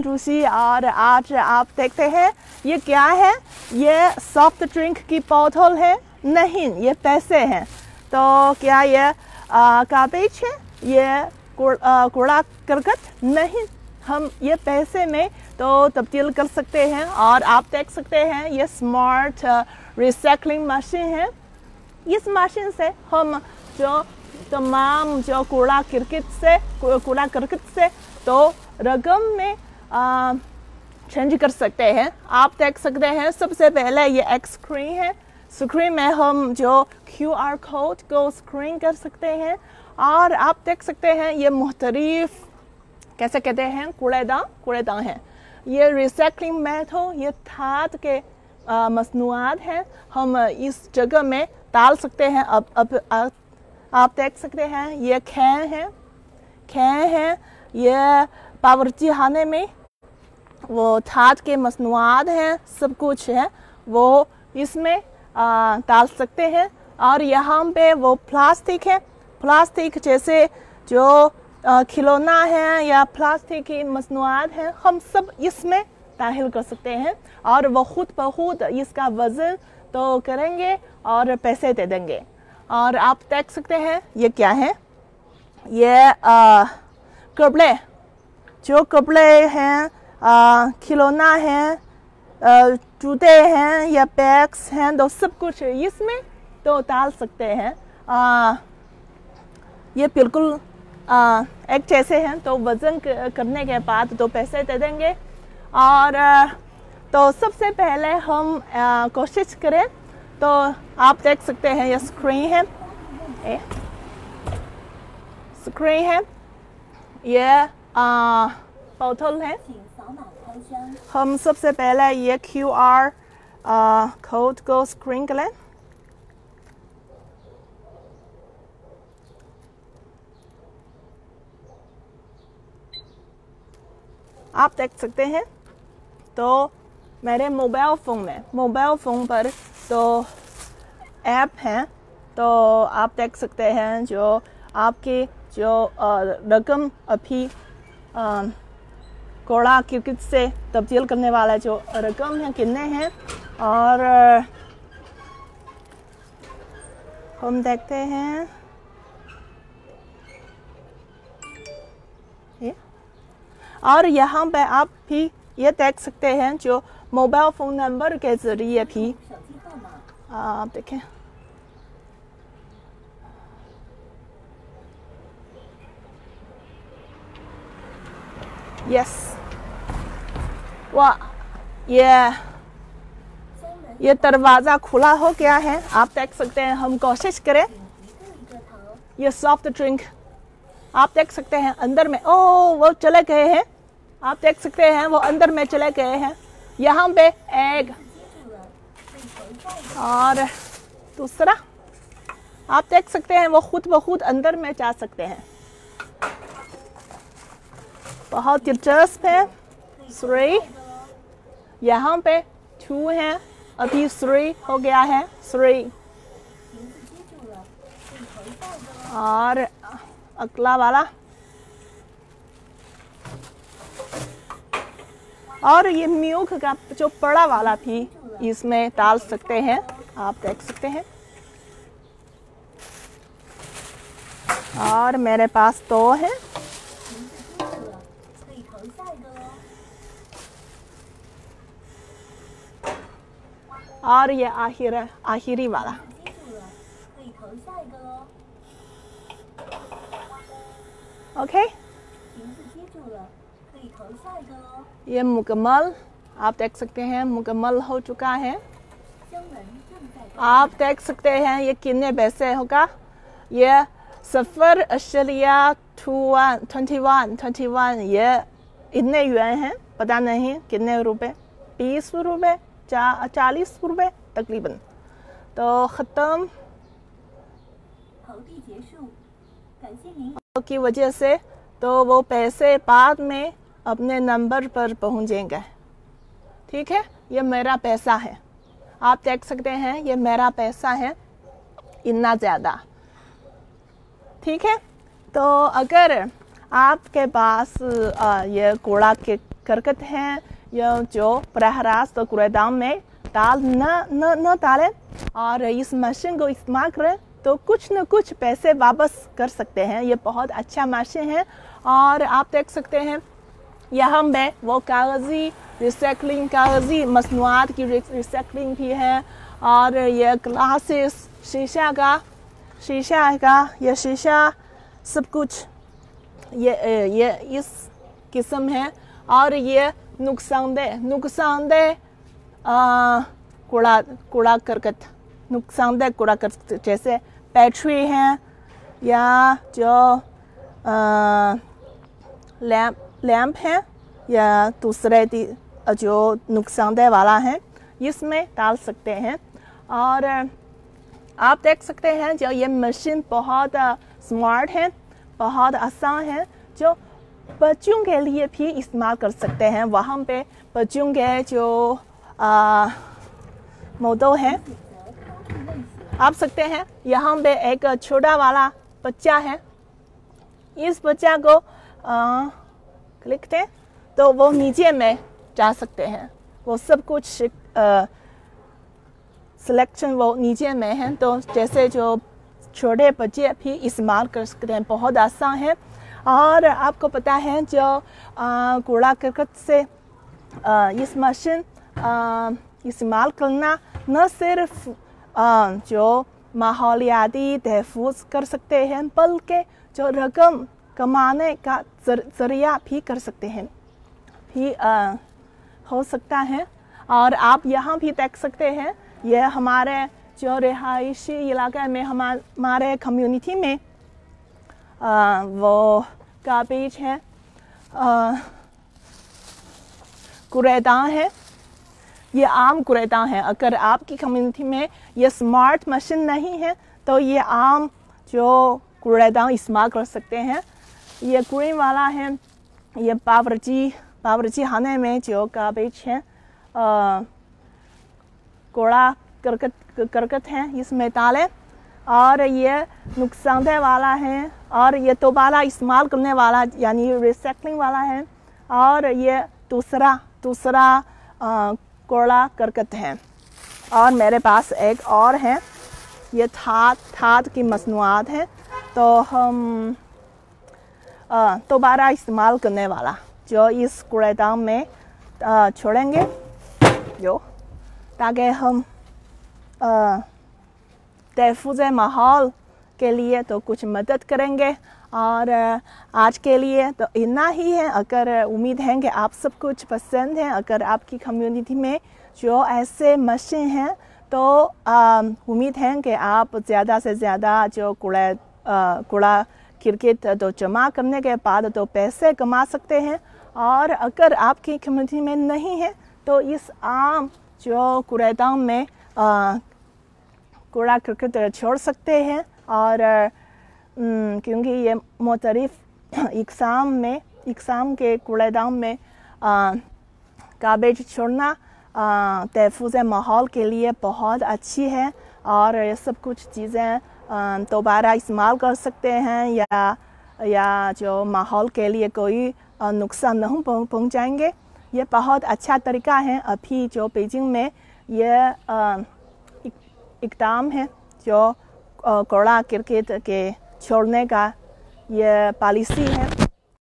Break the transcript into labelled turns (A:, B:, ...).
A: रूसी और आज आप देखते हैं ये क्या है, ये सॉफ्ट ड्रिंक की बोतल है, नहीं ये पैसे हैं। तो क्या ये कागज है, ये कूड़ा करकट नहीं, हम ये पैसे में तो तब्दील कर सकते हैं। और आप देख सकते हैं ये स्मार्ट रिसाइकलिंग मशीन है। इस मशीन से हम जो तमाम जो कूड़ा करकट से तो रकम में चेंज कर सकते हैं। आप देख सकते हैं सबसे पहले ये एक स्क्रीन है, स्क्रीन में हम जो QR कोड को स्क्रीन कर सकते हैं। और आप देख सकते हैं ये मुख्तलिफ कैसे कहते हैं कूड़ेदान है। ये रिसाइकलिंग मेथड, ये धातु के मसनूआत हैं, हम इस जगह में डाल सकते हैं। अब आप देख सकते हैं ये कैन है, ये बावर्ची खाने में वो धातु के मसनूआत हैं, सब कुछ है वो इसमें डाल सकते हैं। और यहाँ पे वो प्लास्टिक है, प्लास्टिक जैसे जो खिलौना है या प्लास्टिक की मसनूआत हैं, हम सब इसमें दाखिल कर सकते हैं और वो खुद बहुत इसका वज़न तो करेंगे और पैसे दे देंगे। और आप देख सकते हैं ये क्या है, ये कपड़े, जो कपड़े हैं, खिलौना है, जूते हैं या बैग्स हैं, तो सब कुछ इसमें तो डाल सकते हैं। ये बिल्कुल एक जैसे हैं, तो वज़न करने के बाद तो पैसे दे देंगे। और तो सबसे पहले हम कोशिश करें तो आप देख सकते हैं ये स्क्रीन है, ये बोतल है। हम सबसे पहले ये QR कोड को स्क्रीन करें। आप देख सकते हैं तो मेरे मोबाइल फ़ोन पर तो ऐप हैं, तो आप देख सकते हैं जो आपकी जो रकम अभी कूड़ा करकट से तब्दील करने वाला जो रकम है कितने हैं। और हम देखते हैं और यहाँ पे आप भी ये देख सकते हैं जो मोबाइल फ़ोन नंबर के ज़रिए भी आप देखें। यस, वाह, ये दरवाज़ा खुला हो गया है, आप देख सकते हैं। हम कोशिश करें ये सॉफ्ट ड्रिंक, आप देख सकते हैं अंदर में, ओ वो चले गए हैं, आप देख सकते हैं वो अंदर में चले गए हैं। यहाँ पे एग और दूसरा आप देख सकते हैं वो खुद ब खुद अंदर में जा सकते हैं। बहुत दिलचस्प है। 3 यहाँ पे 2 है, अभी 3 हो गया है 3। और अगला वाला, और ये मिल्क का जो बड़ा वाला भी इसमें डाल सकते हैं, आप देख सकते हैं। और मेरे पास 2 है। और ये आखिरी वाला। ओके, ये मुकम्मल, आप देख सकते हैं मुकम्मल हो चुका है। आप देख सकते हैं ये कितने पैसे होगा, ये 0.21, ये इतने युआन हैं, पता नहीं कितने रुपए, 20 रुपए 40 रुपए तकरीबन। तो ख़त्म की वजह से तो वो पैसे बाद में अपने नंबर पर पहुंचेंगे। ठीक है, ये मेरा पैसा है, आप देख सकते हैं ये मेरा पैसा है, इतना ज़्यादा। ठीक है, तो अगर आपके पास ये कूड़ा करकट हैं या जो बराह रास्त कूड़ेदान में डाल न डालें और इस मशीन को इस्तेमाल करें तो कुछ न कुछ पैसे वापस कर सकते हैं। ये बहुत अच्छा मशीन है। और आप देख सकते हैं यहाँ पे वो कागज़ी रिसाइकलिंग, कागज़ी मसनूआत की रिसाइकलिंग भी है। और ये ग्लासेस, शीशा का ये शीशा सब कुछ ये इस किस्म है। और ये नुकसानदेह कूड़ा करकट, नुकसानदेह कूड़ा करकट जैसे बैटरी हैं या जो लैंप हैं या दूसरे जो नुकसानदेह वाला है इसमें डाल सकते हैं। और आप देख सकते हैं जो ये मशीन बहुत स्मार्ट है, बहुत आसान है, जो बच्चों के लिए भी इस्तेमाल कर सकते हैं। वहाँ पे बच्चों के जो मॉडल हैं आप सकते हैं। यहाँ पे एक छोटा वाला बच्चा है, इस बच्चा को क्लिक दें तो वो नीचे में जा सकते हैं। वो सब कुछ सिलेक्शन वो नीचे में है, तो जैसे जो छोटे बच्चे भी इस्तेमाल कर सकते हैं, बहुत आसान है। और आपको पता है जो कूड़ा करकट से इस मशीन इस्तेमाल करना न सिर्फ जो माहौलियाती तहफ़्फ़ुज़ कर सकते हैं बल्कि जो रकम कमाने का ज़रिया भी कर सकते हैं भी हो सकता है। और आप यहाँ भी देख सकते हैं ये हमारे जो रिहायशी इलाके में हमारे कम्युनिटी में वो गार्बेज है, कूड़ेदान है, ये आम कूड़ेदान है। अगर आपकी कम्युनिटी में ये स्मार्ट मशीन नहीं है तो ये आम जो कूड़ेदान इस्तेमाल कर सकते हैं। ये ग्रीन वाला है, ये बावर्ची खाने में जो गार्बेज है, कूड़ा करकट है, इसमें डालें। और ये नुकसानदेह वाला है और ये दोबारा इस्तेमाल करने वाला यानी रिसाइकलिंग वाला है। और ये दूसरा कूड़ा करकट है। और मेरे पास एक और है, ये धात की मसनूआत है, तो हम दोबारा इस्तेमाल करने वाला जो इस कूड़ेदान में छोड़ेंगे जो, ताकि हम तहफ़्फ़ुज़ माहौल के लिए तो कुछ मदद करेंगे। और आज के लिए तो इतना ही है। अगर उम्मीद है कि आप सब कुछ पसंद है, अगर आपकी कम्युनिटी में जो ऐसे मशीन हैं तो उम्मीद है कि आप ज़्यादा से ज़्यादा जो कूड़ा करकट तो जमा करने के बाद तो पैसे कमा सकते हैं। और अगर आपकी कम्युनिटी में नहीं है तो इस आम जो कूड़ेदान में कूड़ा करकट छोड़ सकते हैं। और क्योंकि ये मुख्तलिफ इक़साम के कूड़ेदान में गार्बेज छोड़ना तहफ़्फ़ुज़ माहौल के लिए बहुत अच्छी है। और ये सब कुछ चीज़ें दोबारा इस्तेमाल कर सकते हैं या जो माहौल के लिए कोई नुकसान नहीं पहुंचाएंगे। ये बहुत अच्छा तरीका है। अभी जो बीजिंग में ये इक़दाम है जो कूड़ा करकट के छोड़ने का ये पॉलिसी है।